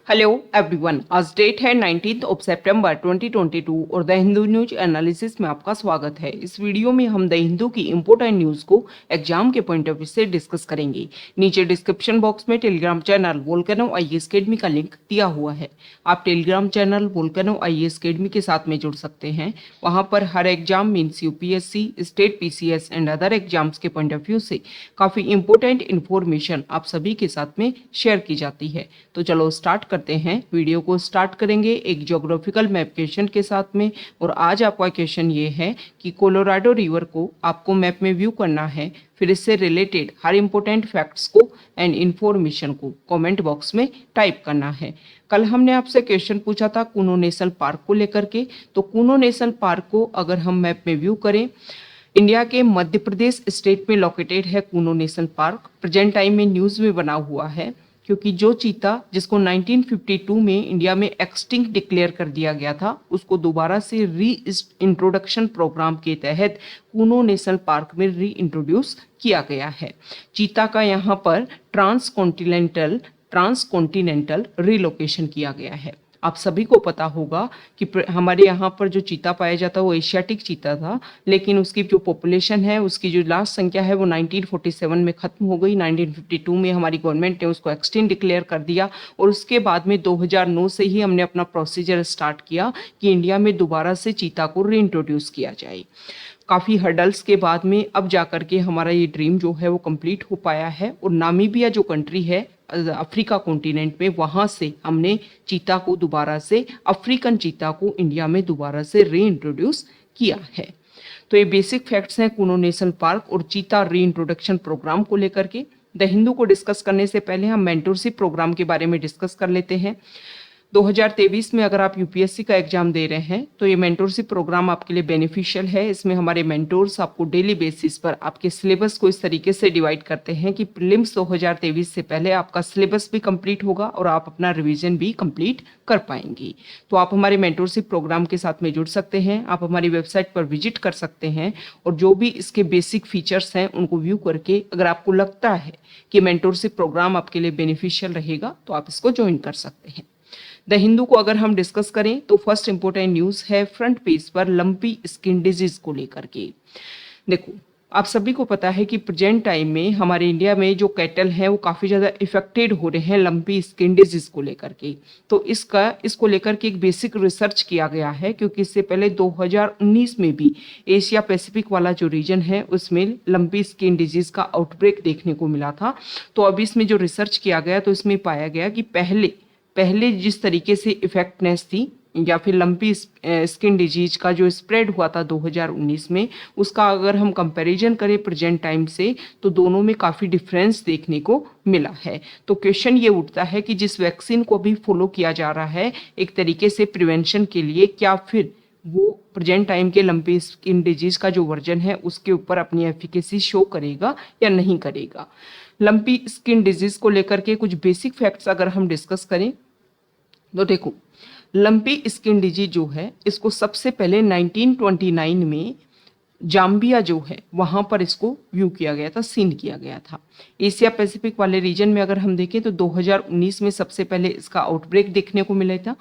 Hello everyone, आज date है 19 सितंबर 2022 और द हिंदू न्यूज एनालिसिस में आपका स्वागत है। इस वीडियो में हम द हिंदू की इंपॉर्टेंट न्यूज को एग्जाम के पॉइंट ऑफ व्यू से डिस्कस करेंगे। नीचे डिस्क्रिप्शन बॉक्स में Telegram channel Volcano IAS Academy का लिंक दिया हुआ है। आप Telegram channel Volcano IAS Academy के साथ में जुड़ सकते हैं। वहां पर हर exam means UPSC, state PCS and other exams के पॉइंट ऑफ व्यू से काफी इंपॉर्टेंट इन्फॉर्मेशन आप सभी के साथ में शेयर की जाती है। तो चलो स्टार्ट करते हैं। वीडियो को स्टार्ट करेंगे एक ज्योग्राफिकल मैप क्वेश्चन के साथ में। और आज आपका क्वेश्चन ये है कि कोलोराडो रिवर को आपको मैप में व्यू करना है, फिर इससे रिलेटेड हर इंपॉर्टेंट फैक्ट्स को एंड इंफॉर्मेशन को कमेंट बॉक्स में टाइप करना है। कल हमने आपसे क्वेश्चन पूछा था कूनो नेशनल पार्क को लेकर के। तो कूनो नेशनल पार्क को अगर हम मैप में व्यू करें, इंडिया के मध्य प्रदेश स्टेट में लोकेटेड है Kuno national park. Present time में न्यूज़ में बना हुआ है क्योंकि जो चीता जिसको 1952 में इंडिया में एक्सटिंक्ट डिक्लेयर कर दिया गया था, उसको दोबारा से री इंट्रोडक्शन प्रोग्राम के तहत कूनो नेशनल पार्क में री इंट्रोड्यूस किया गया है। चीता का यहाँ पर ट्रांसकॉन्टिनेंटल रिलोकेशन किया गया है। आप सभी को पता होगा कि हमारे यहाँ पर जो चीता पाया जाता है वो एशियाटिक चीता था, लेकिन उसकी जो पॉपुलेशन है, उसकी जो लास्ट संख्या है वो 1947 में ख़त्म हो गई। 1952 में हमारी गवर्नमेंट ने उसको एक्सटिंक्ट डिक्लेयर कर दिया और उसके बाद में 2009 से ही हमने अपना प्रोसीजर स्टार्ट किया कि इंडिया में दोबारा से चीता को रीइंट्रोड्यूस किया जाए। काफ़ी हर्डल्स के बाद में अब जाकर के हमारा ये ड्रीम जो है वो कंप्लीट हो पाया है। और नामीबिया जो कंट्री है अफ्रीका कॉन्टिनेंट में, वहाँ से हमने चीता को दोबारा से, अफ्रीकन चीता को इंडिया में दोबारा से रीइंट्रोड्यूस किया है। तो ये बेसिक फैक्ट्स हैं कूनो नेशनल पार्क और चीता रीइंट्रोडक्शन प्रोग्राम को लेकर के। द हिंदू को डिस्कस करने से पहले हम मेंटोरशिप प्रोग्राम के बारे में डिस्कस कर लेते हैं। 2023 में अगर आप यूपीएससी का एग्जाम दे रहे हैं तो ये मेंटोरशिप प्रोग्राम आपके लिए बेनिफिशियल है। इसमें हमारे मेंटोर्स आपको डेली बेसिस पर आपके सिलेबस को इस तरीके से डिवाइड करते हैं कि प्रीलिम्स 2023 से पहले आपका सिलेबस भी कंप्लीट होगा और आप अपना रिवीजन भी कंप्लीट कर पाएंगी। तो आप हमारे मेंटोरशिप प्रोग्राम के साथ में जुड़ सकते हैं। आप हमारी वेबसाइट पर विजिट कर सकते हैं और जो भी इसके बेसिक फीचर्स हैं उनको व्यू करके अगर आपको लगता है कि मेंटोरशिप प्रोग्राम आपके लिए बेनिफिशियल रहेगा तो आप इसको ज्वाइन कर सकते हैं। द हिंदू को अगर हम डिस्कस करें तो फर्स्ट इंपॉर्टेंट न्यूज़ है फ्रंट पेज पर लंपी स्किन डिजीज को लेकर के। देखो, आप सभी को पता है कि प्रेजेंट टाइम में हमारे इंडिया में जो कैटल हैं वो काफ़ी ज़्यादा इफेक्टेड हो रहे हैं लंपी स्किन डिजीज को लेकर के। तो इसको लेकर के एक बेसिक रिसर्च किया गया है, क्योंकि इससे पहले 2019 में भी एशिया पैसिफिक वाला जो रीजन है उसमें लंपी स्किन डिजीज का आउटब्रेक देखने को मिला था। तो अभी इसमें जो रिसर्च किया गया तो इसमें पाया गया कि पहले जिस तरीके से इफेक्टनेस थी या फिर लंपी स्किन डिजीज का जो स्प्रेड हुआ था 2019 में, उसका अगर हम कंपैरिजन करें प्रेजेंट टाइम से तो दोनों में काफ़ी डिफरेंस देखने को मिला है। तो क्वेश्चन ये उठता है कि जिस वैक्सीन को अभी फॉलो किया जा रहा है एक तरीके से प्रिवेंशन के लिए, क्या फिर वो प्रेजेंट टाइम के लंपी स्किन डिजीज का जो वर्जन है उसके ऊपर अपनी एफिकेसी शो करेगा या नहीं करेगा। लंपी स्किन डिजीज को लेकर के कुछ बेसिक फैक्ट्स अगर हम डिस्कस करें तो देखो, लंपी स्किन डिजीज जो है इसको सबसे पहले 1929 में जाम्बिया जो है वहाँ पर इसको व्यू किया गया था, सीन किया गया था। एशिया पैसिफिक वाले रीजन में अगर हम देखें तो 2019 में सबसे पहले इसका आउटब्रेक देखने को मिला था।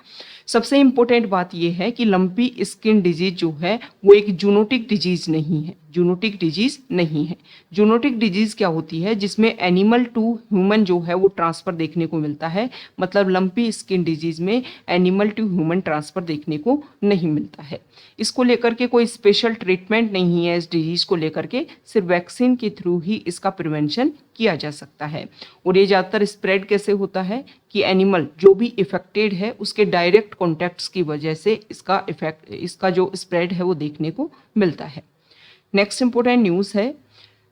सबसे इम्पोर्टेंट बात यह है कि लंपी स्किन डिजीज जो है वो एक जूनोटिक डिजीज नहीं है। जूनोटिक डिजीज नहीं है। जूनोटिक डिजीज क्या होती है? जिसमें एनिमल टू ह्यूमन जो है वो ट्रांसफर देखने को मिलता है। मतलब लंपी स्किन डिजीज में एनिमल टू ह्यूमन ट्रांसफर देखने को नहीं मिलता है। इसको लेकर के कोई स्पेशल ट्रीटमेंट नहीं है इस डिजीज को लेकर के, सिर्फ वैक्सीन के थ्रू ही इसका प्रिवेंशन किया जा सकता है। और ये ज़्यादातर स्प्रेड कैसे होता है कि एनिमल जो भी इफेक्टेड है उसके डायरेक्ट कॉन्टैक्ट्स की वजह से इसका जो स्प्रेड है वो देखने को मिलता है। नेक्स्ट इंपॉर्टेंट न्यूज़ है,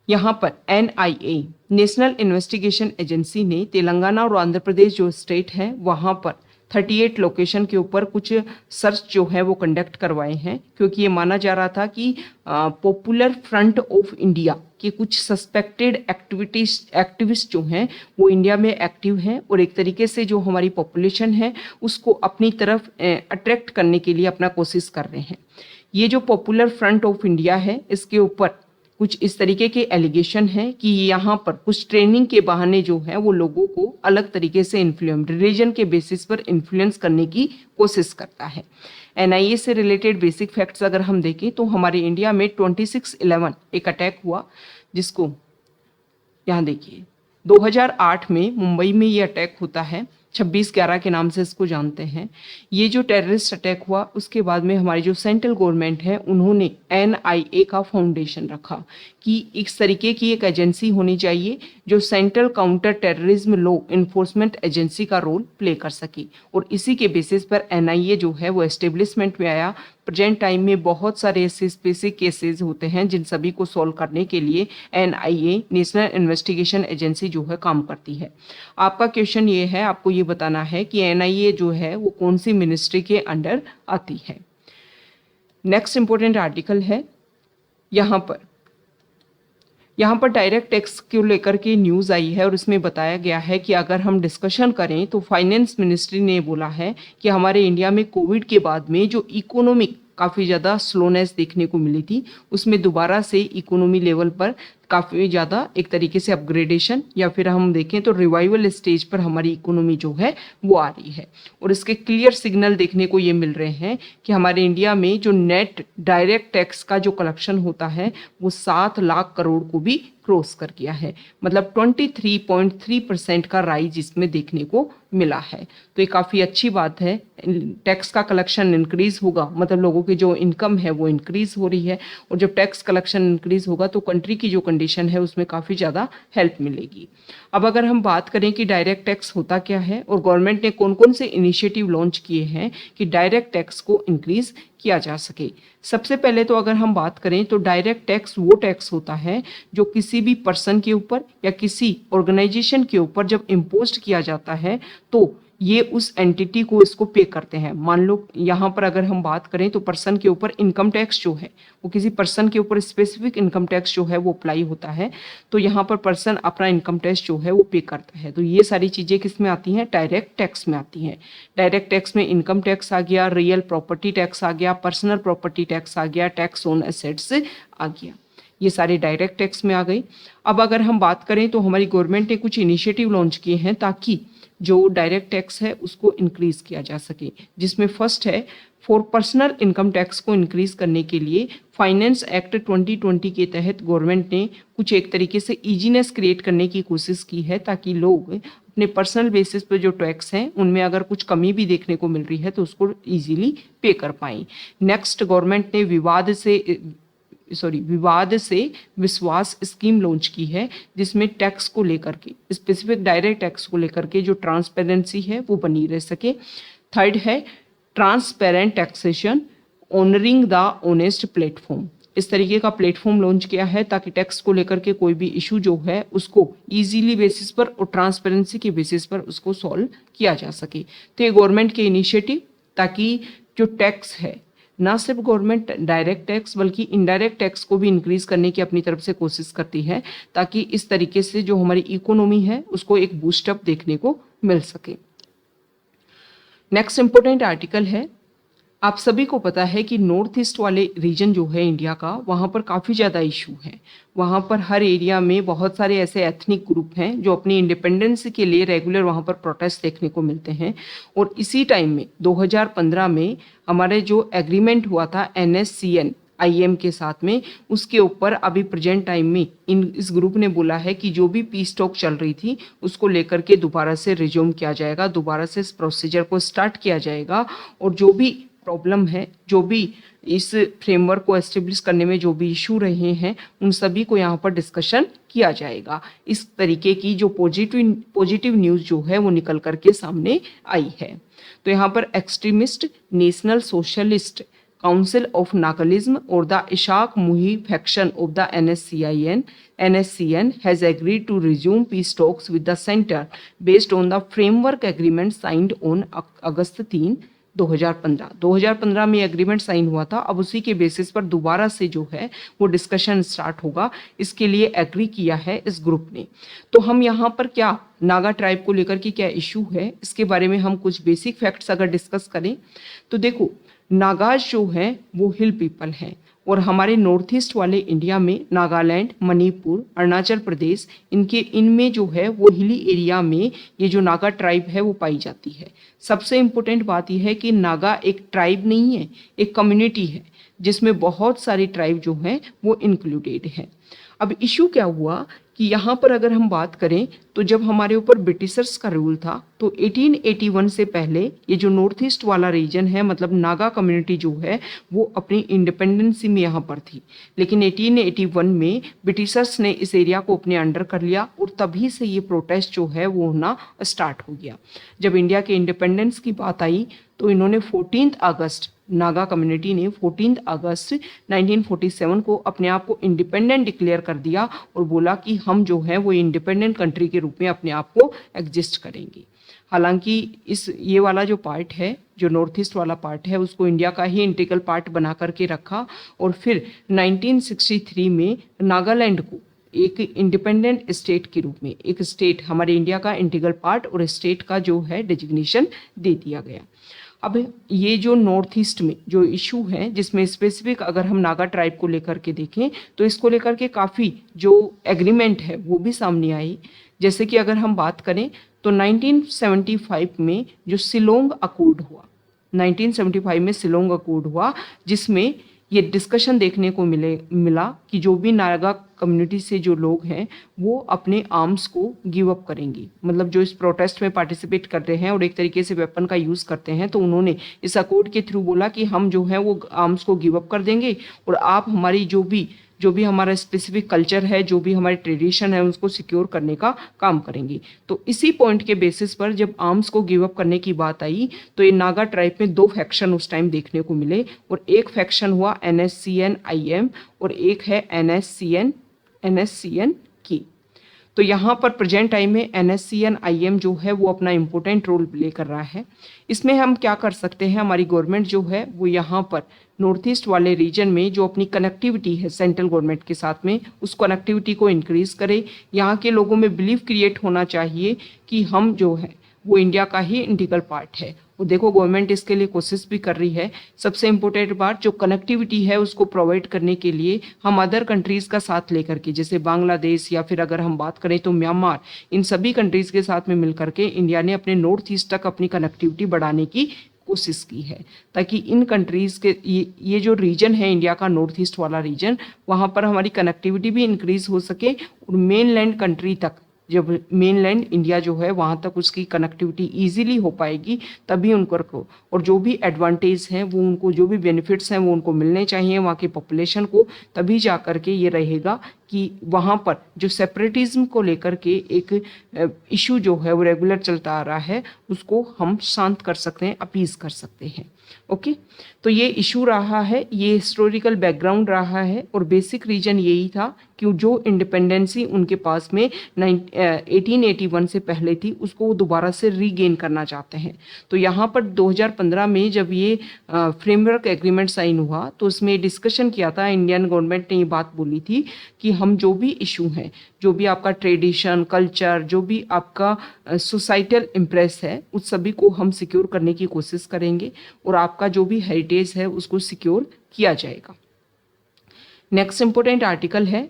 यहाँ पर NIA नेशनल इन्वेस्टिगेशन एजेंसी ने तेलंगाना और आंध्र प्रदेश जो स्टेट है वहाँ पर 38 लोकेशन के ऊपर कुछ सर्च जो है वो कंडक्ट करवाए हैं, क्योंकि ये माना जा रहा था कि पॉपुलर फ्रंट ऑफ इंडिया के कुछ सस्पेक्टेड एक्टिविस्ट जो हैं वो इंडिया में एक्टिव हैं और एक तरीके से जो हमारी पॉपुलेशन है उसको अपनी तरफ अट्रैक्ट करने के लिए अपना कोशिश कर रहे हैं। ये जो पॉपुलर फ्रंट ऑफ इंडिया है इसके ऊपर कुछ इस तरीके के एलिगेशन है कि यहाँ पर कुछ ट्रेनिंग के बहाने जो है वो लोगों को अलग तरीके से इन्फ्लुएंस, रिलीजन के बेसिस पर इन्फ्लुएंस करने की कोशिश करता है। एनआईए से रिलेटेड बेसिक फैक्ट्स अगर हम देखें तो हमारे इंडिया में 26/11 एक अटैक हुआ, जिसको यहाँ देखिए 2008 में मुंबई में ये अटैक होता है, 26/11 के नाम से इसको जानते हैं। ये जो टेररिस्ट अटैक हुआ उसके बाद में हमारी जो सेंट्रल गवर्नमेंट है उन्होंने एनआईए का फाउंडेशन रखा कि इस तरीके की एक एजेंसी होनी चाहिए जो central counter terrorism law enforcement agency का रोल प्ले कर सकी, और इसी के बेसिस पर एनआईए जो है वो एस्टेब्लिशमेंट में आया। प्रेजेंट टाइम में बहुत सारे ऐसे स्पेसिफिक केसेस होते हैं जिन सभी को सॉल्व करने के लिए एनआईए, नेशनल इन्वेस्टिगेशन एजेंसी जो है काम करती है। आपका क्वेश्चन ये है, आपको ये बताना है कि एनआईए जो है वो कौन सी मिनिस्ट्री के अंडर आती है। नेक्स्ट इंपॉर्टेंट आर्टिकल है यहाँ पर डायरेक्ट टैक्स को लेकर के न्यूज़ आई है और इसमें बताया गया है कि अगर हम डिस्कशन करें तो फाइनेंस मिनिस्ट्री ने बोला है कि हमारे इंडिया में कोविड के बाद में जो इकोनॉमिक काफ़ी ज़्यादा स्लोनेस देखने को मिली थी, उसमें दोबारा से इकोनॉमी लेवल पर काफ़ी ज़्यादा एक तरीके से अपग्रेडेशन या फिर हम देखें तो रिवाइवल स्टेज पर हमारी इकोनॉमी जो है वो आ रही है। और इसके क्लियर सिग्नल देखने को ये मिल रहे हैं कि हमारे इंडिया में जो नेट डायरेक्ट टैक्स का जो कलेक्शन होता है वो 7 लाख करोड़ को भी क्रॉस कर गया है, मतलब 23.3% का राइज इसमें देखने को मिला है। तो ये काफ़ी अच्छी बात है। टैक्स का कलेक्शन इंक्रीज होगा, मतलब लोगों की जो इनकम है वो इंक्रीज हो रही है, और जब टैक्स कलेक्शन इंक्रीज होगा तो कंट्री की जो कंडीशन है उसमें काफ़ी ज़्यादा हेल्प मिलेगी। अब अगर हम बात करें कि डायरेक्ट टैक्स होता क्या है और गवर्नमेंट ने कौन कौन से इनिशिएटिव लॉन्च किए हैं कि डायरेक्ट टैक्स को इंक्रीज किया जा सके। सबसे पहले तो अगर हम बात करें तो डायरेक्ट टैक्स वो टैक्स होता है जो किसी भी पर्सन के ऊपर या किसी ऑर्गेनाइजेशन के ऊपर जब इम्पोज किया जाता है तो ये उस एंटिटी को इसको पे करते हैं। मान लो यहाँ पर अगर हम बात करें तो पर्सन के ऊपर इनकम टैक्स जो है वो किसी पर्सन के ऊपर स्पेसिफिक इनकम टैक्स जो है वो अप्लाई होता है, तो यहाँ पर पर्सन अपना इनकम टैक्स जो है वो पे करता है। तो ये सारी चीज़ें किस में आती हैं? डायरेक्ट टैक्स में आती हैं। डायरेक्ट टैक्स में इनकम टैक्स आ गया, रियल प्रॉपर्टी टैक्स आ गया, पर्सनल प्रॉपर्टी टैक्स आ गया, टैक्स ऑन एसेट्स आ गया, ये सारे डायरेक्ट टैक्स में आ गई। अब अगर हम बात करें तो हमारी गवर्नमेंट ने कुछ इनिशिएटिव लॉन्च किए हैं ताकि जो डायरेक्ट टैक्स है उसको इंक्रीज किया जा सके, जिसमें फर्स्ट है फॉर पर्सनल इनकम टैक्स को इंक्रीज करने के लिए फाइनेंस एक्ट 2020 के तहत गवर्नमेंट ने कुछ एक तरीके से ईजीनेस क्रिएट करने की कोशिश की है ताकि लोग अपने पर्सनल बेसिस पर जो टैक्स हैं उनमें अगर कुछ कमी भी देखने को मिल रही है तो उसको ईजिली पे कर पाएं। नेक्स्ट, गवर्नमेंट ने विवाद से विश्वास स्कीम लॉन्च की है, जिसमें टैक्स को लेकर के स्पेसिफिक डायरेक्ट टैक्स को लेकर के जो ट्रांसपेरेंसी है वो बनी रह सके। थर्ड है transparent taxation honouring the honest platform. इस तरीके का प्लेटफॉर्म लॉन्च किया है ताकि टैक्स को लेकर के कोई भी इशू जो है उसको इजीली बेसिस पर और ट्रांसपेरेंसी के बेसिस पर उसको सॉल्व किया जा सके। तो ये गवर्नमेंट के इनिशिएटिव ताकि जो टैक्स है ना सिर्फ गवर्नमेंट डायरेक्ट टैक्स बल्कि इनडायरेक्ट टैक्स को भी इंक्रीज करने की अपनी तरफ से कोशिश करती है ताकि इस तरीके से जो हमारी इकोनॉमी है उसको एक बूस्टअप देखने को मिल सके। नेक्स्ट इंपॉर्टेंट आर्टिकल है, आप सभी को पता है कि नॉर्थ ईस्ट वाले रीजन जो है इंडिया का, वहाँ पर काफ़ी ज़्यादा इशू है। वहाँ पर हर एरिया में बहुत सारे ऐसे एथनिक ग्रुप हैं जो अपनी इंडिपेंडेंस के लिए रेगुलर वहाँ पर प्रोटेस्ट देखने को मिलते हैं। और इसी टाइम में 2015 में हमारे जो एग्रीमेंट हुआ था NSCN IM के साथ में, उसके ऊपर अभी प्रेजेंट टाइम में इस ग्रुप ने बोला है कि जो भी पीस टॉक चल रही थी उसको लेकर के दोबारा से रिज्यूम किया जाएगा, दोबारा से इस प्रोसीजर को स्टार्ट किया जाएगा, और जो भी प्रॉब्लम है, जो भी इस फ्रेमवर्क को एस्टेब्लिश करने में जो भी इशू रहे हैं उन सभी को यहाँ पर डिस्कशन किया जाएगा। इस तरीके की जो पॉजिटिव न्यूज़ जो है वो निकल करके सामने आई है। तो यहाँ पर extremist National Socialist Council of Nagalim और the Isak Muivah faction of the NSCN has agreed to resume peace talks with the center based on the framework agreement signed on अगस्त 3, 2015 में एग्रीमेंट साइन हुआ था। अब उसी के बेसिस पर दोबारा से जो है वो डिस्कशन स्टार्ट होगा, इसके लिए एग्री किया है इस ग्रुप ने। तो हम यहाँ पर क्या नागा ट्राइब को लेकर के क्या इशू है इसके बारे में हम कुछ बेसिक फैक्ट्स अगर डिस्कस करें तो देखो, नागाज जो हैं वो हिल पीपल हैं और हमारे नॉर्थ ईस्ट वाले इंडिया में नागालैंड, मणिपुर, अरुणाचल प्रदेश, इनमें जो है वो हिली एरिया में ये जो नागा ट्राइब है वो पाई जाती है। सबसे इम्पोर्टेंट बात यह है कि नागा एक ट्राइब नहीं है, एक कम्युनिटी है जिसमें बहुत सारी ट्राइब जो हैं वो इंक्लूडेड है। अब इशू क्या हुआ कि यहाँ पर अगर हम बात करें तो जब हमारे ऊपर ब्रिटिशर्स का रूल था तो 1881 से पहले ये जो नॉर्थ ईस्ट वाला रीजन है, मतलब नागा कम्युनिटी जो है वो अपनी इंडिपेंडेंसी में यहाँ पर थी। लेकिन 1881 में ब्रिटिशर्स ने इस एरिया को अपने अंडर कर लिया और तभी से ये प्रोटेस्ट जो है वो होना स्टार्ट हो गया। जब इंडिया के इंडिपेंडेंस की बात आई तो इन्होंने 14 अगस्त नागा कम्युनिटी ने 14 अगस्त 1947 को अपने आप को इंडिपेंडेंट डिक्लेयर कर दिया और बोला कि हम जो है वो इंडिपेंडेंट कंट्री के रूप में अपने आप को एग्जिस्ट करेंगे। हालांकि ये वाला जो पार्ट है, जो नॉर्थ ईस्ट वाला पार्ट है, उसको इंडिया का ही इंटीग्रल पार्ट बना करके रखा और फिर 1963 में नागालैंड को एक इंडिपेंडेंट स्टेट के रूप में, एक स्टेट हमारे इंडिया का इंटीग्रल पार्ट और स्टेट का जो है डेजिग्नेशन दे दिया गया। अब ये जो नॉर्थ ईस्ट में जो इशू है, जिसमें स्पेसिफिक अगर हम नागा ट्राइब को लेकर के देखें तो इसको लेकर के काफ़ी जो एग्रीमेंट है वो भी सामने आई। जैसे कि अगर हम बात करें तो 1975 में जो शिलोंग अकॉर्ड हुआ, 1975 में शिलोंग अकॉर्ड हुआ, जिसमें ये डिस्कशन देखने को मिला कि जो भी नागा कम्युनिटी से जो लोग हैं वो अपने आर्म्स को गिव अप करेंगे, मतलब जो इस प्रोटेस्ट में पार्टिसिपेट कर रहे हैं और एक तरीके से वेपन का यूज़ करते हैं, तो उन्होंने इस अकॉर्ड के थ्रू बोला कि हम जो है वो आर्म्स को गिव अप कर देंगे और आप हमारी जो भी हमारा स्पेसिफिक कल्चर है, जो भी हमारी ट्रेडिशन है, उसको सिक्योर करने का काम करेंगे। तो इसी पॉइंट के बेसिस पर जब आर्म्स को गिव अप करने की बात आई तो ये नागा ट्राइब में दो फैक्शन उस टाइम देखने को मिले और एक फैक्शन हुआ NSCN-IM और एक है NSCN की। तो यहाँ पर प्रेजेंट टाइम में NSCN-IM जो है वो अपना इम्पोर्टेंट रोल प्ले कर रहा है। इसमें हम क्या कर सकते हैं, हमारी गवर्नमेंट जो है वो यहाँ पर नॉर्थ ईस्ट वाले रीजन में जो अपनी कनेक्टिविटी है सेंट्रल गवर्नमेंट के साथ में, उस कनेक्टिविटी को इंक्रीज करे। यहाँ के लोगों में बिलीव क्रिएट होना चाहिए कि हम जो है वो इंडिया का ही इंटीग्रल पार्ट है। वो देखो गवर्नमेंट इसके लिए कोशिश भी कर रही है। सबसे इम्पोर्टेंट बात जो कनेक्टिविटी है उसको प्रोवाइड करने के लिए हम अदर कंट्रीज़ का साथ लेकर के, जैसे बांग्लादेश या फिर अगर हम बात करें तो म्यांमार, इन सभी कंट्रीज़ के साथ में मिलकर के इंडिया ने अपने नॉर्थ ईस्ट तक अपनी कनेक्टिविटी बढ़ाने की कोशिश की है, ताकि इन कंट्रीज़ के ये जो रीजन है इंडिया का नॉर्थ ईस्ट वाला रीजन, वहाँ पर हमारी कनेक्टिविटी भी इंक्रीज़ हो सके और मेनलैंड कंट्री तक, जब मेनलैंड इंडिया जो है वहाँ तक उसकी कनेक्टिविटी इजीली हो पाएगी तभी उनको, और जो भी एडवांटेज हैं वो उनको, जो भी बेनिफिट्स हैं वो उनको मिलने चाहिए वहाँ की पॉपुलेशन को, तभी जा कर के ये रहेगा कि वहाँ पर जो सेपरेटिज्म को लेकर के एक इशू जो है वो रेगुलर चलता आ रहा है उसको हम शांत कर सकते हैं, अपीज कर सकते हैं। ओके, तो ये इशू रहा है, ये हिस्टोरिकल बैकग्राउंड रहा है और बेसिक रीजन यही था कि जो इंडिपेंडेंसी उनके पास में 1881 से पहले थी उसको वो दोबारा से रीगेन करना चाहते हैं। तो यहाँ पर 2015 में जब ये फ्रेमवर्क एग्रीमेंट साइन हुआ तो उसमें डिस्कशन किया था, इंडियन गवर्नमेंट ने ये बात बोली थी कि हम जो भी इशू हैं, जो भी आपका ट्रेडिशन, कल्चर, जो भी आपका सोसाइटल इम्प्रेस है, उस सभी को हम सिक्योर करने की कोशिश करेंगे और आपका जो भी हेरिटेज है उसको सिक्योर किया जाएगा। नेक्स्ट इंपॉर्टेंट आर्टिकल है,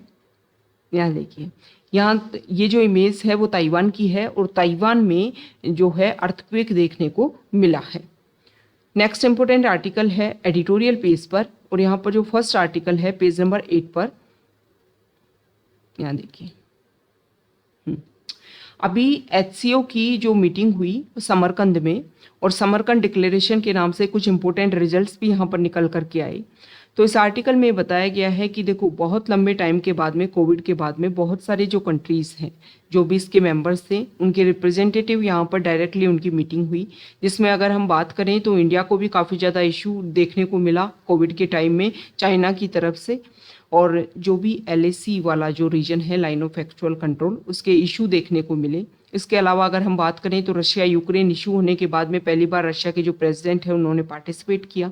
यहाँ देखिए, यहाँ ये जो इमेज है वो ताइवान की है और ताइवान में जो है अर्थक्वेक देखने को मिला है। नेक्स्ट इंपॉर्टेंट आर्टिकल है एडिटोरियल पेज पर, और यहाँ पर जो फर्स्ट आर्टिकल है पेज नंबर 8 पर, यहाँ देखिए, अभी HCO की जो मीटिंग हुई समरकंद में, और समरकंद डिक्लेरेशन के नाम से कुछ इंपॉर्टेंट रिजल्ट्स भी यहाँ पर निकल करके आए। तो इस आर्टिकल में बताया गया है कि देखो बहुत लंबे टाइम के बाद में, कोविड के बाद में, बहुत सारे जो कंट्रीज़ हैं, जो भी इसके मेंबर्स थे, उनके रिप्रेजेंटेटिव यहाँ पर डायरेक्टली उनकी मीटिंग हुई, जिसमें अगर हम बात करें तो इंडिया को भी काफ़ी ज़्यादा इशू देखने को मिला कोविड के टाइम में चाइना की तरफ से, और जो भी LAC वाला जो रीजन है, लाइन ऑफ एक्चुअल कंट्रोल, उसके इशू देखने को मिले। इसके अलावा अगर हम बात करें तो रशिया यूक्रेन इशू होने के बाद में पहली बार रशिया के जो प्रेसिडेंट है उन्होंने पार्टिसिपेट किया।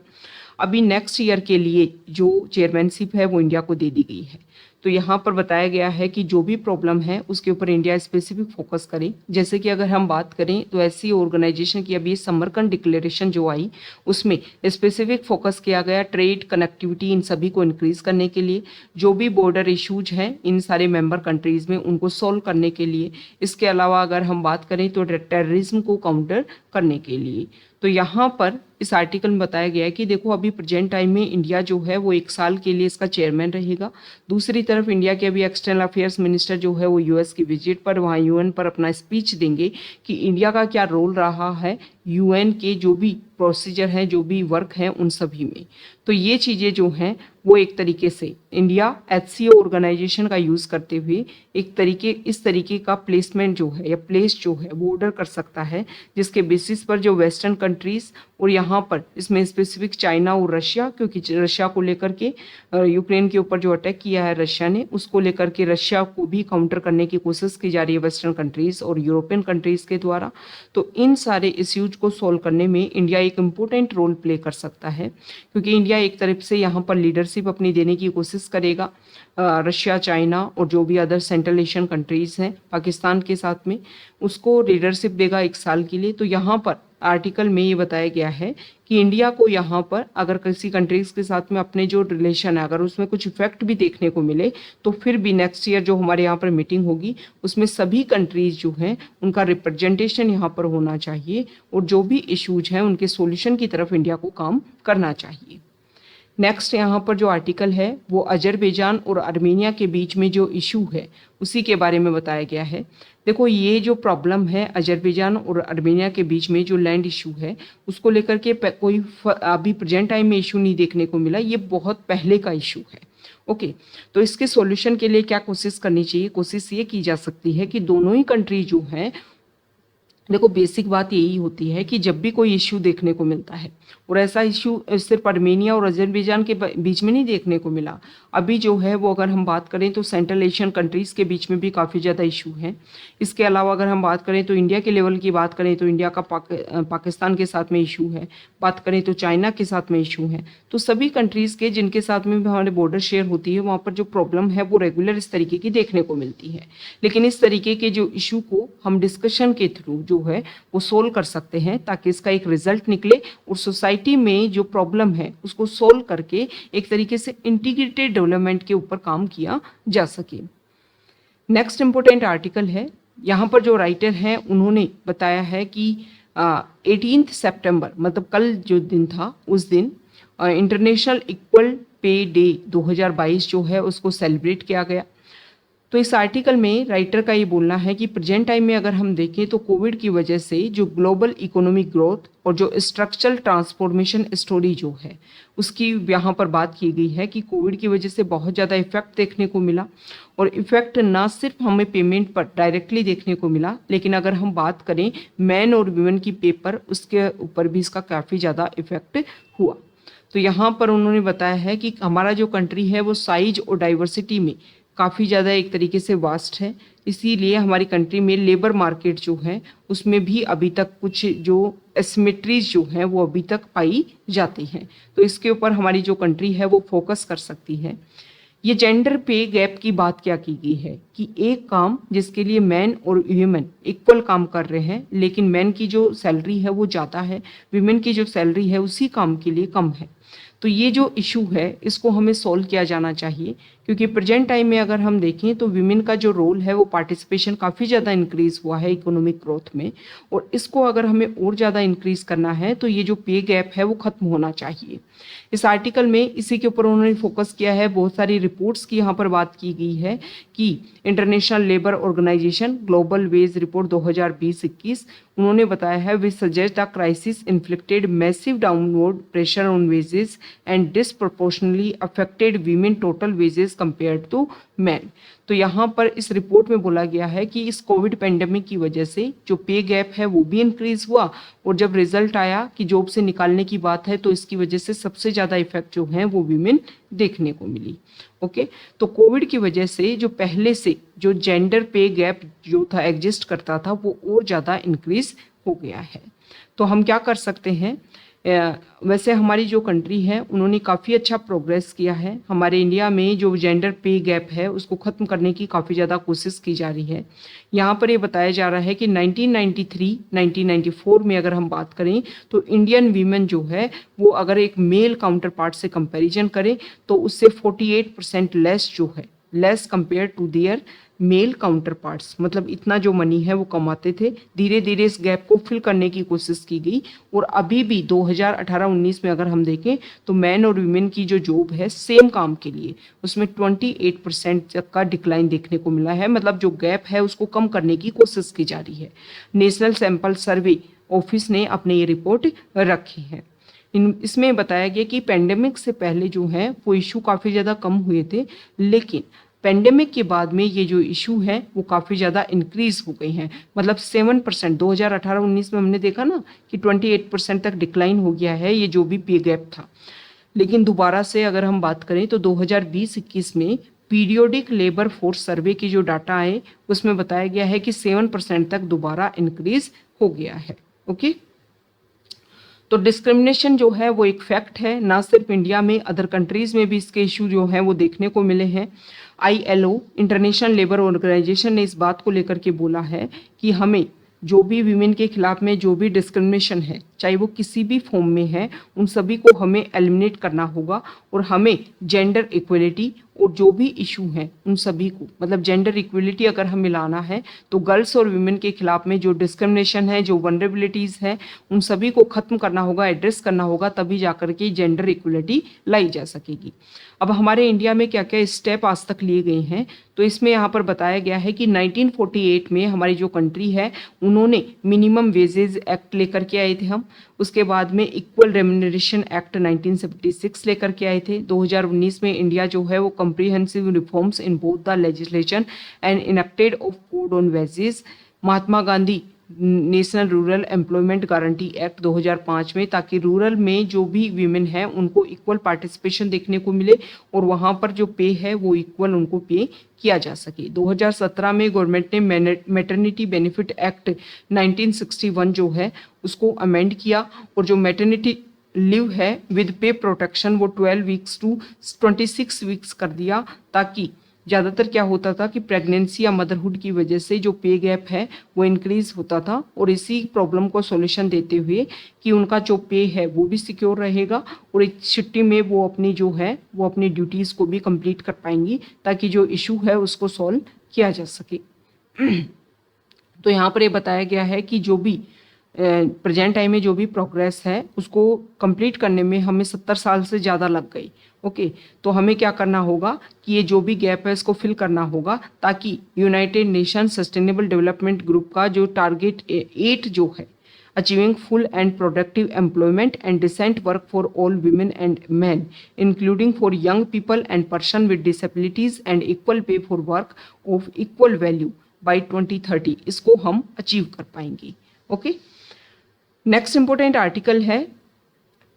अभी नेक्स्ट ईयर के लिए जो चेयरमैनशिप है वो इंडिया को दे दी गई है। तो यहाँ पर बताया गया है कि जो भी प्रॉब्लम है उसके ऊपर इंडिया स्पेसिफिक फोकस करे। जैसे कि अगर हम बात करें तो ऐसी ऑर्गेनाइजेशन की अभी समरकंद डिक्लेरेशन जो आई उसमें स्पेसिफिक फोकस किया गया ट्रेड कनेक्टिविटी इन सभी को इंक्रीज करने के लिए, जो भी बॉर्डर इश्यूज हैं इन सारे मेंबर कंट्रीज में उनको सॉल्व करने के लिए। इसके अलावा अगर हम बात करें तो टेररिज्म को काउंटर करने के लिए। तो यहाँ पर इस आर्टिकल में बताया गया है कि देखो अभी प्रेजेंट टाइम में इंडिया जो है वो 1 साल के लिए इसका चेयरमैन रहेगा। दूसरी तरफ इंडिया के अभी एक्सटर्नल अफेयर्स मिनिस्टर जो है वो यूएस की विजिट पर वहाँ यूएन पर अपना स्पीच देंगे कि इंडिया का क्या रोल रहा है यूएन के जो भी प्रोसीजर हैं जो भी वर्क हैं उन सभी में। तो ये चीज़ें जो हैं वो एक तरीके से इंडिया एचसीओ ऑर्गेनाइजेशन का यूज़ करते हुए इस तरीके का प्लेसमेंट जो है या प्लेस जो है वो ऑर्डर कर सकता है, जिसके बेसिस पर जो वेस्टर्न कंट्रीज़ और यहाँ पर इसमें स्पेसिफिक चाइना और रशिया, क्योंकि रशिया को लेकर के यूक्रेन के ऊपर जो अटैक किया है रशिया ने उसको लेकर के रशिया को भी काउंटर करने की कोशिश की जा रही है वेस्टर्न कंट्रीज़ और यूरोपियन कंट्रीज़ के द्वारा। तो इन सारे इश्यूज को सॉल्व करने में इंडिया एक इम्पोर्टेंट रोल प्ले कर सकता है, क्योंकि इंडिया एक तरफ से यहाँ पर लीडरशिप अपनी देने की कोशिश करेगा रशिया, चाइना और जो भी अदर सेंट्रल एशियन कंट्रीज़ हैं पाकिस्तान के साथ में उसको लीडरशिप देगा 1 साल के लिए। तो यहाँ पर आर्टिकल में ये बताया गया है कि इंडिया को यहाँ पर अगर किसी कंट्रीज़ के साथ में अपने जो रिलेशन है अगर उसमें कुछ इफेक्ट भी देखने को मिले तो फिर भी नेक्स्ट ईयर जो हमारे यहाँ पर मीटिंग होगी उसमें सभी कंट्रीज़ जो हैं उनका रिप्रेजेंटेशन यहाँ पर होना चाहिए और जो भी इश्यूज हैं उनके सॉल्यूशन की तरफ इंडिया को काम करना चाहिए। नेक्स्ट यहाँ पर जो आर्टिकल है वो अजरबैजान और आर्मेनिया के बीच में जो इशू है उसी के बारे में बताया गया है। देखो ये जो प्रॉब्लम है अजरबैजान और आर्मेनिया के बीच में जो लैंड इशू है उसको लेकर के कोई अभी प्रेजेंट टाइम में इशू नहीं देखने को मिला, ये बहुत पहले का इशू है। ओके, तो इसके सॉल्यूशन के लिए क्या कोशिश करनी चाहिए? कोशिश ये की जा सकती है कि दोनों ही कंट्री जो हैं, देखो बेसिक बात यही होती है कि जब भी कोई इश्यू देखने को मिलता है और ऐसा इश्यू सिर्फ आर्मेनिया और अजरबैजान के बीच में नहीं देखने को मिला, अभी जो है वो अगर हम बात करें तो सेंट्रल एशियन कंट्रीज़ के बीच में भी काफ़ी ज़्यादा इशू हैं। इसके अलावा अगर हम बात करें तो इंडिया के लेवल की बात करें तो इंडिया का पाकिस्तान के साथ में इशू है, बात करें तो चाइना के साथ में इशू है। तो सभी कंट्रीज़ के जिनके साथ में भी हमारे बॉर्डर शेयर होती है वहाँ पर जो प्रॉब्लम है वो रेगुलर इस तरीके की देखने को मिलती है। लेकिन इस तरीके के जो इशू को हम डिस्कशन के थ्रू जो है वो सोल्व कर सकते हैं ताकि इसका एक रिजल्ट निकले और सोसाइटी में जो प्रॉब्लम है उसको सोल्व करके एक तरीके से इंटीग्रेटेड डेवलपमेंट के ऊपर काम किया जा सके। नेक्स्ट इंपॉर्टेंट आर्टिकल है, यहाँ पर जो राइटर हैं उन्होंने बताया है कि 18 सितंबर मतलब कल जो दिन था उस दिन इंटरनेशनल इक्वल पे डे 2022 जो है उसको सेलिब्रेट किया गया। तो इस आर्टिकल में राइटर का ये बोलना है कि प्रेजेंट टाइम में अगर हम देखें तो कोविड की वजह से जो ग्लोबल इकोनॉमिक ग्रोथ और जो स्ट्रक्चरल ट्रांसफॉर्मेशन स्टोरी जो है उसकी यहाँ पर बात की गई है कि कोविड की वजह से बहुत ज़्यादा इफेक्ट देखने को मिला और इफेक्ट ना सिर्फ हमें पेमेंट पर डायरेक्टली देखने को मिला, लेकिन अगर हम बात करें मैन और वुमेन की पे पर उसके ऊपर भी इसका काफ़ी ज़्यादा इफेक्ट हुआ। तो यहाँ पर उन्होंने बताया है कि हमारा जो कंट्री है वो साइज और डाइवर्सिटी में काफ़ी ज़्यादा एक तरीके से वास्ट है, इसीलिए हमारी कंट्री में लेबर मार्केट जो है उसमें भी अभी तक कुछ जो एसिमेट्रीज जो हैं वो अभी तक पाई जाती हैं। तो इसके ऊपर हमारी जो कंट्री है वो फोकस कर सकती है। ये जेंडर पे गैप की बात क्या की गई है कि एक काम जिसके लिए मैन और वीमेन इक्वल काम कर रहे हैं लेकिन मैन की जो सैलरी है वो ज़्यादा है, वीमेन की जो सैलरी है उसी काम के लिए कम है। तो ये जो इशू है इसको हमें सॉल्व किया जाना चाहिए, क्योंकि प्रेजेंट टाइम में अगर हम देखें तो विमेन का जो रोल है वो पार्टिसिपेशन काफ़ी ज़्यादा इंक्रीज़ हुआ है इकोनॉमिक ग्रोथ में, और इसको अगर हमें और ज़्यादा इंक्रीज़ करना है तो ये जो पे गैप है वो ख़त्म होना चाहिए। इस आर्टिकल में इसी के ऊपर उन्होंने फोकस किया है। बहुत सारी रिपोर्ट्स की यहाँ पर बात की गई है कि International Labour Organization global wage report 2020-21 उन्होंने बताया है which suggest the crisis inflicted massive downward pressure on wages and disproportionately affected women total wages compared to man. तो यहाँ पर इस रिपोर्ट में बोला गया है कि इस कोविड पेंडेमिक की वजह से जो पे गैप है वो भी इंक्रीज हुआ, और जब रिजल्ट आया कि जॉब से निकालने की बात है तो इसकी वजह से सबसे ज़्यादा इफेक्ट जो है वो वीमेन देखने को मिली। ओके, तो कोविड की वजह से जो पहले से जो जेंडर पे गैप जो था एग्जिस्ट करता था वो और ज़्यादा इंक्रीज हो गया है। तो हम क्या कर सकते हैं, वैसे हमारी जो कंट्री है उन्होंने काफ़ी अच्छा प्रोग्रेस किया है। हमारे इंडिया में जो जेंडर पे गैप है उसको ख़त्म करने की काफ़ी ज़्यादा कोशिश की जा रही है। यहाँ पर ये बताया जा रहा है कि 1993 1994 में अगर हम बात करें तो इंडियन वीमेन जो है वो अगर एक मेल काउंटर पार्ट से कंपेरिजन करें तो उससे 48% लेस जो है, less compare to their male counter parts, मतलब इतना जो मनी है वो कमाते थे। धीरे धीरे इस गैप को फिल करने की कोशिश की गई और अभी भी 2018-19 में अगर हम देखें तो मैन और वीमेन की जो जॉब है सेम काम के लिए उसमें 28% तक का डिक्लाइन देखने को मिला है। मतलब जो गैप है उसको कम करने की कोशिश की जा रही है। नेशनल सैंपल सर्वे ऑफिस ने अपने ये रिपोर्ट रखी है। इसमें बताया गया कि पेंडेमिक से पहले जो है वो इशू काफ़ी ज़्यादा कम हुए थे, लेकिन पेंडेमिक के बाद में ये जो इशू है वो काफ़ी ज़्यादा इंक्रीज हो गई हैं। मतलब 7% 2018-19 में हमने देखा ना कि 28% तक डिक्लाइन हो गया है ये जो भी पे गैप था। लेकिन दोबारा से अगर हम बात करें तो 2020-21 में पीरियोडिक लेबर फोर्स सर्वे की जो डाटा आए उसमें बताया गया है कि 7% तक दोबारा इंक्रीज हो गया है। ओके, तो डिस्क्रिमिनेशन जो है वो एक फैक्ट है, ना सिर्फ इंडिया में, अदर कंट्रीज में भी इसके इशू जो हैं वो देखने को मिले हैं। ILO इंटरनेशनल लेबर ऑर्गेनाइजेशन ने इस बात को लेकर के बोला है कि हमें जो भी वीमेन के खिलाफ में जो भी डिस्क्रिमिनेशन है चाहे वो किसी भी फॉर्म में है उन सभी को हमें एलिमिनेट करना होगा और हमें जेंडर इक्वलिटी और जो भी इशू हैं उन सभी को, मतलब जेंडर इक्वलिटी अगर हमें लाना है तो गर्ल्स और वीमेन के खिलाफ में जो डिस्क्रिमिनेशन है, जो वनरेबिलिटीज़ हैं, उन सभी को ख़त्म करना होगा, एड्रेस करना होगा, तभी जाकर के जेंडर इक्वलिटी लाई जा सकेगी। अब हमारे इंडिया में क्या क्या स्टेप आज तक लिए गए हैं तो इसमें यहाँ पर बताया गया है कि 1948 में हमारी जो कंट्री है उन्होंने मिनिमम वेजेज एक्ट लेकर के आए थे हम। उसके बाद में इक्वल रेम्यूनरेशन एक्ट 1976 लेकर के आए थे। 2019 में इंडिया जो है वो comprehensive reforms in both the legislation and enacted of code on wages, Mahatma Gandhi national rural employment guarantee act 2005 में, ताकि रूरल में जो भी वीमेन है उनको इक्वल पार्टिसिपेशन देखने को मिले और वहाँ पर जो पे है वो इक्वल उनको पे किया जा सके। 2017 में गवर्नमेंट ने मैटरनिटी बेनिफिट एक्ट 1961 जो है उसको अमेंड किया और जो मैटरनिटी लिव है विद पे प्रोटेक्शन वो 12 वीक्स टू 26 वीक्स कर दिया, ताकि ज़्यादातर क्या होता था कि प्रेगनेंसी या मदरहुड की वजह से जो पे गैप है वो इंक्रीज होता था और इसी प्रॉब्लम को सॉल्यूशन देते हुए कि उनका जो पे है वो भी सिक्योर रहेगा और इस छुट्टी में वो अपनी जो है वो अपनी ड्यूटीज़ को भी कंप्लीट कर पाएंगी ताकि जो इशू है उसको सॉल्व किया जा सके। तो यहाँ पर ये बताया गया है कि जो भी प्रेजेंट टाइम में जो भी प्रोग्रेस है उसको कंप्लीट करने में हमें 70 साल से ज़्यादा लग गई। ओके, तो हमें क्या करना होगा कि ये जो भी गैप है इसको फिल करना होगा ताकि United Nation sustainable development group का जो टारगेट 8 जो है achieving full and productive employment and decent work for all women and man including for young people and person with disabilities and equal pay for work of equal value by 2030, इसको हम achieve कर पाएंगे। Okay, next important article है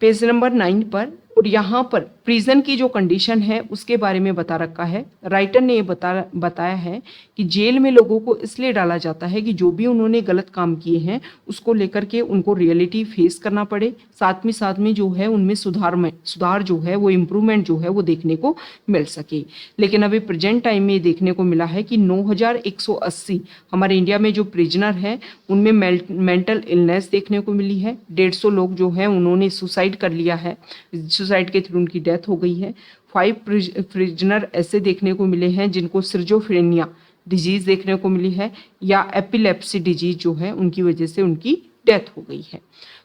page number 9 पर और यहाँ पर prison की जो कंडीशन है उसके बारे में बता रखा है। राइटर ने ये बताया है कि जेल में लोगों को इसलिए डाला जाता है कि जो भी उन्होंने गलत काम किए हैं उसको लेकर के उनको रियलिटी फेस करना पड़े, साथ में जो है उनमें सुधार जो है वो इम्प्रूवमेंट जो है वो देखने को मिल सके। लेकिन अभी प्रेजेंट टाइम में देखने को मिला है कि 9180 हमारे इंडिया में जो प्रिजनर हैं उनमें मेंटल इलनेस देखने को मिली है। 150 लोग जो हैं उन्होंने सुसाइड कर लिया है, सुसाइड के थ्रू उनकी डेथ हो गई है। 5 प्रिजनर ऐसे देखने को मिले हैं जिनको सिर्जोफ्रेनिया डिजीज देखने को मिली है या एपिलेप्सी डिजीज जो है उनकी वजह से उनकी डेथ हो गई है।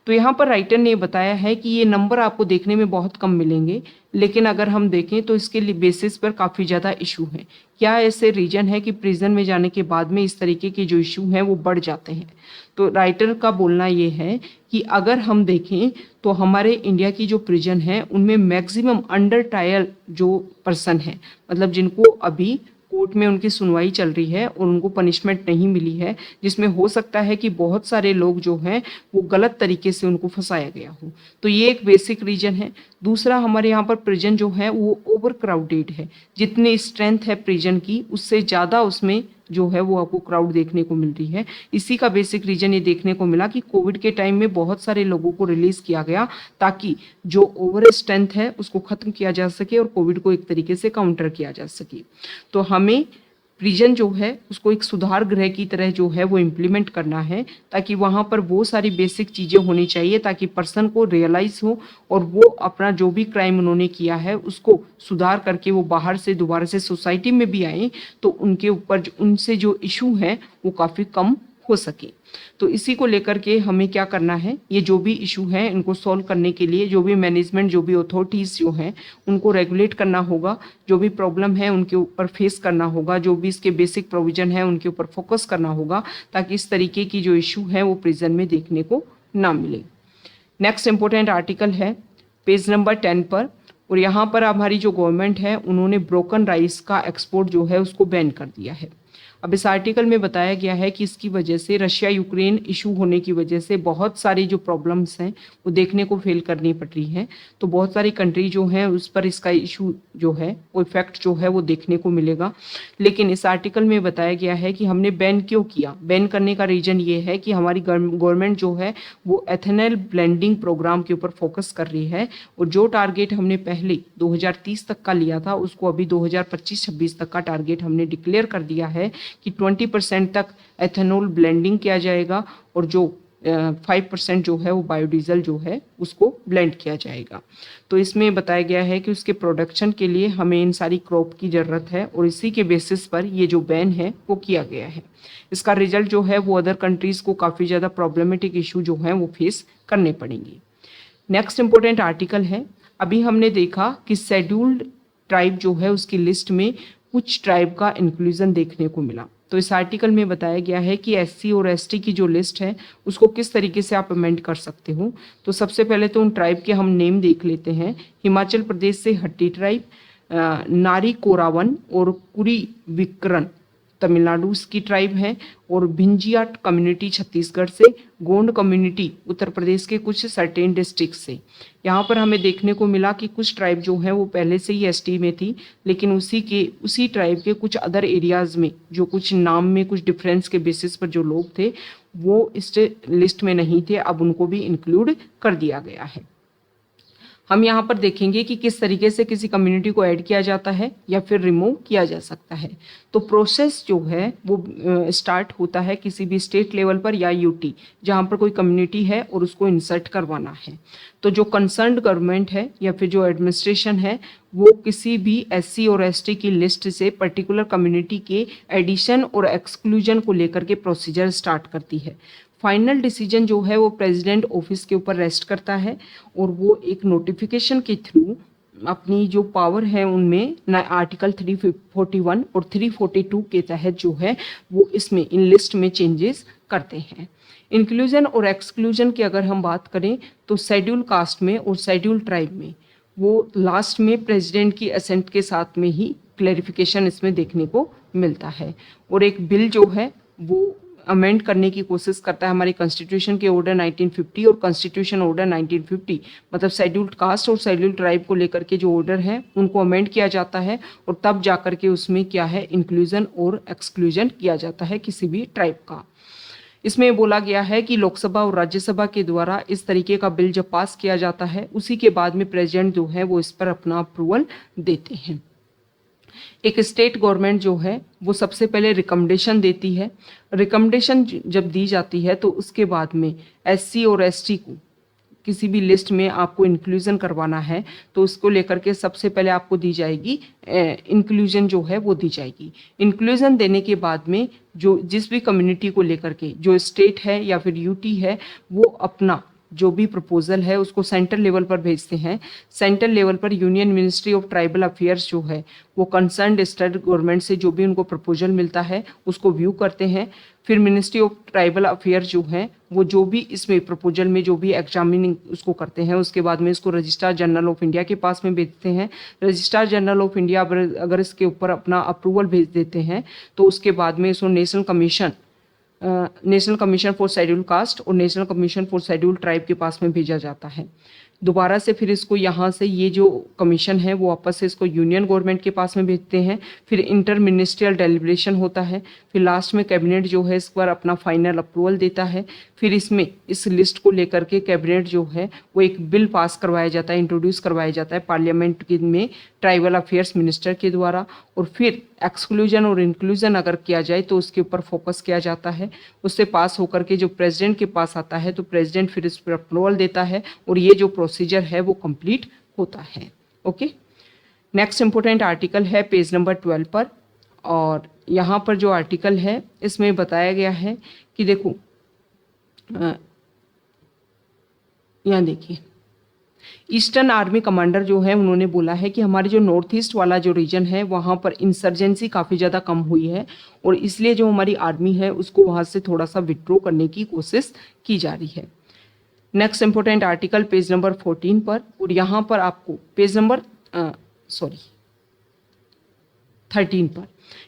तो यहाँ पर राइटर ने बताया है कि ये नंबर आपको देखने में बहुत कम मिलेंगे, लेकिन अगर हम देखें तो इसके बेसिस पर काफ़ी ज़्यादा इशू हैं। क्या ऐसे रीजन है कि प्रिजन में जाने के बाद में इस तरीके के जो इशू हैं वो बढ़ जाते हैं? तो राइटर का बोलना ये है कि अगर हम देखें तो हमारे इंडिया की जो प्रिजन है उनमें मैक्सिमम अंडर ट्रायल जो पर्सन है, मतलब जिनको अभी कोर्ट में उनकी सुनवाई चल रही है और उनको पनिशमेंट नहीं मिली है, जिसमें हो सकता है कि बहुत सारे लोग जो हैं वो गलत तरीके से उनको फंसाया गया हो। तो ये एक बेसिक रीजन है। दूसरा, हमारे यहाँ पर प्रिजन जो है वो ओवर क्राउडेड है। जितनी स्ट्रेंथ है प्रिजन की उससे ज़्यादा उसमें जो है वो आपको क्राउड देखने को मिल रही है। इसी का बेसिक रीजन ये देखने को मिला कि कोविड के टाइम में बहुत सारे लोगों को रिलीज किया गया ताकि जो ओवर स्ट्रेंथ है उसको खत्म किया जा सके और कोविड को एक तरीके से काउंटर किया जा सके। तो हमें प्रिजन जो है उसको एक सुधार गृह की तरह जो है वो इम्प्लीमेंट करना है, ताकि वहाँ पर वो सारी बेसिक चीज़ें होनी चाहिए ताकि पर्सन को रियलाइज हो और वो अपना जो भी क्राइम उन्होंने किया है उसको सुधार करके वो बाहर से दोबारा से सोसाइटी में भी आए तो उनके ऊपर उनसे जो इशू है वो काफ़ी कम हो सके। तो इसी को लेकर के हमें क्या करना है, ये जो भी इशू है इनको सॉल्व करने के लिए जो भी मैनेजमेंट जो भी अथॉरिटीज़ जो हैं उनको रेगुलेट करना होगा, जो भी प्रॉब्लम है उनके ऊपर फेस करना होगा, जो भी इसके बेसिक प्रोविजन है उनके ऊपर फोकस करना होगा ताकि इस तरीके की जो इशू है वो प्रिजन में देखने को ना मिले। नेक्स्ट इंपॉर्टेंट आर्टिकल है पेज नंबर 10 पर, और यहाँ पर हमारी जो गवर्नमेंट है उन्होंने ब्रोकन राइस का एक्सपोर्ट जो है उसको बैन कर दिया है। अब इस आर्टिकल में बताया गया है कि इसकी वजह से रशिया यूक्रेन इशू होने की वजह से बहुत सारी जो प्रॉब्लम्स हैं वो देखने को फेल करनी पड़ रही हैं। तो बहुत सारी कंट्री जो हैं उस पर इसका इशू जो है वो इफेक्ट जो है वो देखने को मिलेगा। लेकिन इस आर्टिकल में बताया गया है कि हमने बैन क्यों किया। बैन करने का रीज़न ये है कि हमारी गवर्नमेंट जो है वो एथेनॉल ब्लेंडिंग प्रोग्राम के ऊपर फोकस कर रही है, और जो टारगेट हमने पहले 2030 तक का लिया था उसको अभी 2025-26 तक का टारगेट हमने डिक्लेयर कर दिया है कि 20% तक एथेनॉल ब्लेंडिंग किया जाएगा और जो 5% जो है वो बायोडीजल जो है उसको ब्लेंड किया जाएगा। तो इसमें बताया गया है कि उसके प्रोडक्शन के लिए हमें इन सारी क्रॉप की ज़रूरत है और इसी के बेसिस पर ये जो बैन है वो किया गया है। इसका रिजल्ट जो है वो अदर कंट्रीज़ को काफ़ी ज़्यादा प्रॉब्लमेटिक इशू जो है वो फेस करने पड़ेंगे। नेक्स्ट इंपॉर्टेंट आर्टिकल है, अभी हमने देखा कि शेड्यूल्ड ट्राइब जो है उसकी लिस्ट में कुछ ट्राइब का इंक्लूजन देखने को मिला। तो इस आर्टिकल में बताया गया है कि एससी और एसटी की जो लिस्ट है उसको किस तरीके से आप अमेंड कर सकते हो। तो सबसे पहले तो उन ट्राइब के हम नेम देख लेते हैं। हिमाचल प्रदेश से हट्टी ट्राइब, नारी कोरावन और कुरी विकरन तमिलनाडु की ट्राइब है, और भिंजिया कम्युनिटी छत्तीसगढ़ से, गोंड कम्युनिटी उत्तर प्रदेश के कुछ सर्टेन डिस्ट्रिक्ट से। यहाँ पर हमें देखने को मिला कि कुछ ट्राइब जो है वो पहले से ही एसटी में थी, लेकिन उसी ट्राइब के कुछ अदर एरियाज़ में जो कुछ नाम में कुछ डिफरेंस के बेसिस पर जो लोग थे वो इस लिस्ट में नहीं थे, अब उनको भी इंक्लूड कर दिया गया है। हम यहाँ पर देखेंगे कि किस तरीके से किसी कम्युनिटी को ऐड किया जाता है या फिर रिमूव किया जा सकता है। तो प्रोसेस जो है वो स्टार्ट होता है किसी भी स्टेट लेवल पर या यूटी, जहाँ पर कोई कम्युनिटी है और उसको इंसर्ट करवाना है। तो जो कंसर्न्ड गवर्नमेंट है या फिर जो एडमिनिस्ट्रेशन है वो किसी भी एससी और एसटी की लिस्ट से पर्टिकुलर कम्युनिटी के एडिशन और एक्सक्लूजन को लेकर के प्रोसीजर स्टार्ट करती है। फाइनल डिसीजन जो है वो प्रेसिडेंट ऑफिस के ऊपर रेस्ट करता है और वो एक नोटिफिकेशन के थ्रू अपनी जो पावर है उनमें आर्टिकल 341 और 342 के तहत जो है वो इसमें इन लिस्ट में चेंजेस करते हैं। इंक्लूजन और एक्सक्लूजन की अगर हम बात करें तो शेड्यूल कास्ट में और शेड्यूल ट्राइब में वो लास्ट में प्रेसिडेंट की असेंट के साथ में ही क्लैरिफिकेशन इसमें देखने को मिलता है। और एक बिल जो है वो अमेंड करने की कोशिश करता है हमारी कॉन्स्टिट्यूशन के ऑर्डर 1950 और कॉन्स्टिट्यूशन ऑर्डर 1950, मतलब शेड्यूल्ड कास्ट और शेड्यूल्ड ट्राइब को लेकर के जो ऑर्डर है उनको अमेंड किया जाता है और तब जाकर के उसमें क्या है इंक्लूजन और एक्सक्लूजन किया जाता है किसी भी ट्राइब का। इसमें बोला गया है कि लोकसभा और राज्यसभा के द्वारा इस तरीके का बिल जब पास किया जाता है उसी के बाद में प्रेसिडेंट जो है वो इस पर अपना अप्रूवल देते हैं। एक स्टेट गवर्नमेंट जो है वो सबसे पहले रिकमेंडेशन देती है। रिकमेंडेशन जब दी जाती है तो उसके बाद में एससी और एसटी को किसी भी लिस्ट में आपको इंक्लूजन करवाना है तो उसको लेकर के सबसे पहले आपको दी जाएगी इंक्लूजन जो है वो दी जाएगी। इंक्लूजन देने के बाद में जो जिस भी कम्युनिटी को लेकर के जो स्टेट है या फिर यूटी है वो अपना जो भी प्रपोजल है उसको सेंट्रल लेवल पर भेजते हैं। सेंट्रल लेवल पर union ministry of tribal affairs जो है वो कंसर्न्ड स्टेट गवर्नमेंट से जो भी उनको प्रपोजल मिलता है उसको व्यू करते हैं। फिर मिनिस्ट्री ऑफ ट्राइबल अफेयर्स जो है वो जो भी इसमें प्रपोजल में जो भी एग्जामिनिंग उसको करते हैं उसके बाद में इसको रजिस्ट्रार जनरल ऑफ इंडिया के पास में भेजते हैं। रजिस्ट्रार जनरल ऑफ इंडिया अगर इसके ऊपर अपना अप्रूवल भेज देते हैं तो उसके बाद में इसको National Commission for Scheduled Caste और National Commission for Scheduled Tribe के पास में भेजा जाता है। दोबारा से फिर इसको यहाँ से ये जो कमीशन है वो वापस से इसको यूनियन गवर्नमेंट के पास में भेजते हैं, फिर इंटर मिनिस्ट्रियल डेलिब्रेशन होता है, फिर लास्ट में कैबिनेट जो है इस पर अपना फाइनल अप्रूवल देता है, फिर इसमें इस लिस्ट को लेकर के कैबिनेट जो है वो एक बिल पास करवाया जाता है, इंट्रोड्यूस करवाया जाता है पार्लियामेंट में ट्राइबल अफेयर्स मिनिस्टर के द्वारा, और फिर एक्सक्लूजन और इंक्लूजन अगर किया जाए तो उसके ऊपर फोकस किया जाता है, उससे पास होकर के जो प्रेसिडेंट के पास आता है तो प्रेसिडेंट फिर इस पर अप्रूवल देता है और ये जो प्रोसीजर है वो कंप्लीट होता है। ओके, नेक्स्ट इंपॉर्टेंट आर्टिकल है पेज नंबर 12 पर, और यहाँ पर जो आर्टिकल है इसमें बताया गया है कि देखो यहाँ देखिए, ईस्टर्न आर्मी कमांडर जो है उन्होंने बोला है कि हमारे जो नॉर्थ ईस्ट वाला जो रीजन है वहाँ पर इंसर्जेंसी काफ़ी ज़्यादा कम हुई है और इसलिए जो हमारी आर्मी है उसको वहाँ से थोड़ा सा विड्रॉ करने की कोशिश की जा रही है। Next important article page number 14 पर, और यहाँ पर आपको पेज नंबर 13 पर,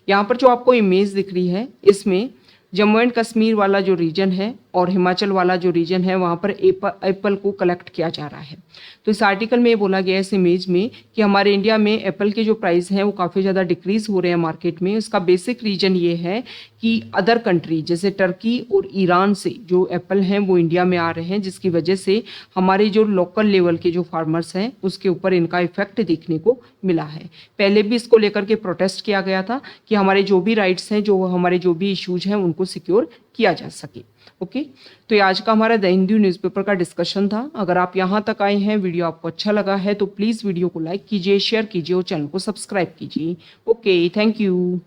यहाँ पर जो आपको इमेज दिख रही है इसमें जम्मू एंड कश्मीर वाला जो रीजन है और हिमाचल वाला जो रीजन है वहाँ पर एप्पल को कलेक्ट किया जा रहा है। तो इस आर्टिकल में ये बोला गया है इस इमेज में कि हमारे इंडिया में एप्पल के जो प्राइस हैं वो काफ़ी ज़्यादा डिक्रीज़ हो रहे हैं मार्केट में। इसका बेसिक रीजन ये है कि अदर कंट्री जैसे टर्की और ईरान से जो एप्पल हैं वो इंडिया में आ रहे हैं, जिसकी वजह से हमारे जो लोकल लेवल के जो फार्मर्स हैं उसके ऊपर इनका इफेक्ट देखने को मिला है। पहले भी इसको लेकर के प्रोटेस्ट किया गया था कि हमारे जो भी राइट्स हैं, जो हमारे जो भी इश्यूज हैं उनको सिक्योर किया जा सके। ओके, तो ये आज का हमारा द हिंदू न्यूज़पेपर का डिस्कशन था। अगर आप यहाँ तक आए हैं, वीडियो आपको अच्छा लगा है तो प्लीज़ वीडियो को लाइक कीजिए, शेयर कीजिए और चैनल को सब्सक्राइब कीजिए। Okay, thank you.